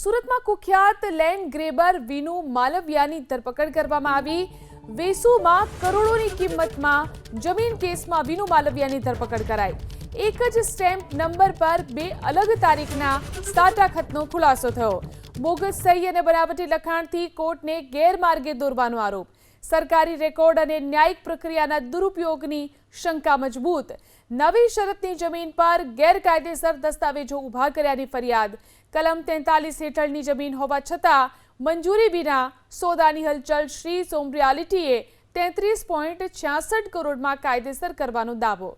સુરતમાં કુખ્યાત land grabber Vinu માલવિયાની ધરપકડ કરવામાં આવી। વેસુમાં કરોડોની કિંમતમાં જમીન કેસમાં વિનુ માલવિયાની ધરપકડ કરાઈ। એક જ સ્ટેમ્પ નંબર પર બે અલગ તારીખના સાટા ખતનો ખુલાસો થયો। બોગસ સહી અને બનાવટી લખાણથી કોર્ટને ગેરમાર્ગે દોરવાનો આરોપ। સરકારી રેકોર્ડ અને ન્યાયિક પ્રક્રિયાના દુરુપયોગની શંકા મજબૂત। નવી શરતની જમીન પર ગેરકાયદેસર દસ્તાવેજો ઉભા કર્યાની ફરિયાદ। કલમ 43 હેઠળની જમીન હોવા છતાં મંજૂરી વિના સોદાની હલચલ। શ્રી સોમ રિયાલિટીએ 33.66 કરોડમાં કાયદેસર કરવાનો દાવો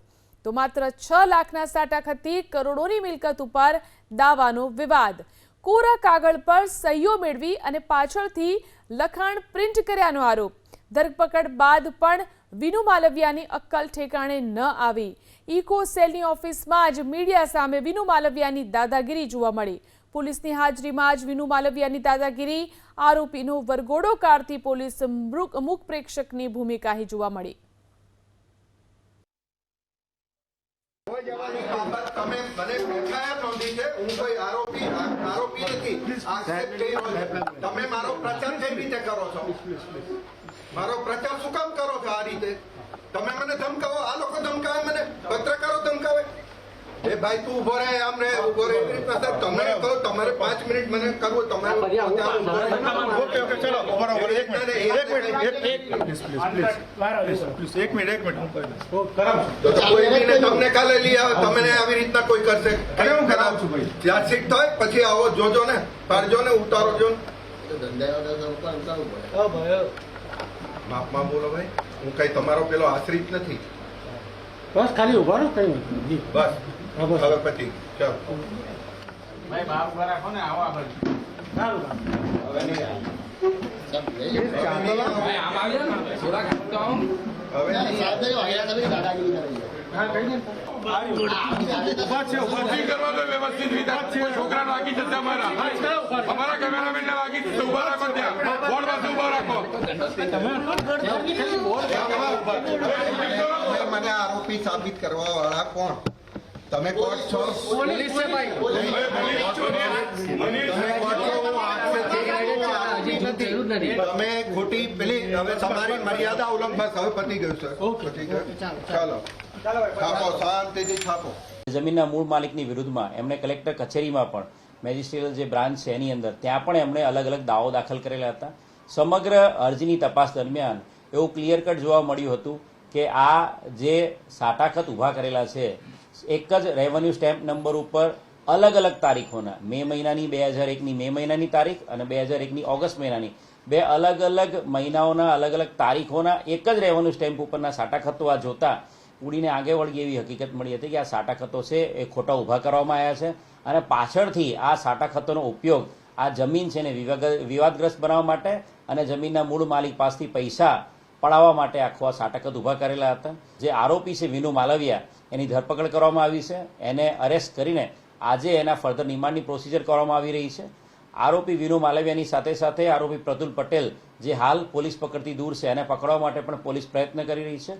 તો માત્ર 6 લાખના સાટા ખતથી કરોડોની મિલકત ઉપર દાવાનો વિવાદ। કોરા કાગળ પર સહીઓ મેળવી અને પાછળથી લખાણ પ્રિન્ટ કર્યાનો આરોપ। ધરપકડ બાદ પણ વિનુ માલવિયાની અક્કલ ઠેકાણે ન આવી। ઇકો સેલની ઓફિસમાં જ મીડિયા સામે વિનુ માલવિયાની દાદાગીરી જોવા મળી। પોલીસની હાજરીમાં જ વિનુ માલવિયાની દાદાગીરી। આરોપીનો વરઘોડો કાઢતી પોલીસ મૂક પ્રેક્ષકની ભૂમિકા જોવા મળી। મારો પ્રચાર શું કામ કરો છો આ રીતે? તમે મને ધમકાવો, આ લોકો ધમકાવે મને, પત્રકારો ધમકાવે। એ ભાઈ તું ઉભો રહે, આમ રહે, ઉભો રહે, એવી રીતના સર તમે કહો તમારે 5 મિનિટ મને કરવું, તમારે ઓકે ઓકે ચલો બરાબર 1 મિનિટ તો કોઈ બીને તમને કાલે લઈ આવે, તમને આવી રીતના કોઈ કરશે? કેવું કરાવ છું ભાઈ? ચાર્જશીટ થાય પછી આવો જોજો ને, પાડજો ને, ઉતારો જો માપમાં બોલો ભાઈ। હું કઈ તમારો પેલો આશ્રિત નથી, બસ ખાલી ઉભા રહો, કઈ નથી બસ હવે પછી ચાલો ભાઈ બાપ રાખો ને, આવો આગળ સારું હવે નહીં છોકરા વાગી જશે અમારા કેમેરામેન ને વાગી જશે। ઉભા રાખો, ત્યાં બોર્ડ પાસે ઉભા રાખો। મને આરોપી સાબિત કરવા વાળા કોણ? તમે કોર્ટ છો? પોલીસ છે ભાઈ। તમે ખોટી પેલી હવે તમારી મર્યાદા ઉલ્લંઘન હવે પતી ગયું સર, પતી ગયું। ચાલો છાપો, શાંતિથી છાપો। જમીનના મૂળ માલિકની વિરુદ્ધમાં એમણે કલેક્ટર કચેરીમાં પણ મેજિસ્ટ્રેટ જે બ્રાન્ચ છે એની અંદર ત્યાં પણ એમણે અલગ અલગ દાવો દાખલ કરેલા હતા। સમગ્ર અરજીની તપાસ દરમિયાન એવું ક્લિયર કટ જોવા મળ્યું હતું કે આ જે સાટાખત ઊભા કરેલા છે એક જ રેવન્યુ સ્ટેમ્પ નંબર ઉપર અલગ અલગ તારીખોના મે મહિનાની 2001ની મે મહિનાની તારીખ અને 2001ની ઓગસ્ટ મહિનાની બે અલગ અલગ મહિનાઓના અલગ અલગ તારીખોના એક જ રેવન્યુ સ્ટેમ્પ ઉપરના સાટાખતો આ જોતા ઉડીને આગે વળગી એવી હકીકત મળી હતી કે આ સાટાખતો છે એ ખોટા ઊભા કરવામાં આવ્યા છે અને પાછળથી આ સાટાખતોનો ઉપયોગ આ જમીન છે ને વિવાદગ્રસ્ત બનાવવા માટે અને જમીનના મૂળ માલિક પાસેથી પૈસા પડાવવા માટે આખો આ સાટાખત ઊભા કરેલા હતા। જે આરોપી છે વિનુ માલવિયા એની ધરપકડ કરવામાં આવી છે, એને અરેસ્ટ કરીને આજે એના ફર્ધર રિમાન્ડની પ્રોસિજર કરવામાં આવી રહી છે। આરોપી વિનુ માલવિયાની સાથે સાથે આરોપી પ્રતુલ પટેલ જે હાલ પોલીસ પકડથી દૂર છે એને પકડવા માટે પણ પોલીસ પ્રયત્ન કરી રહી છે।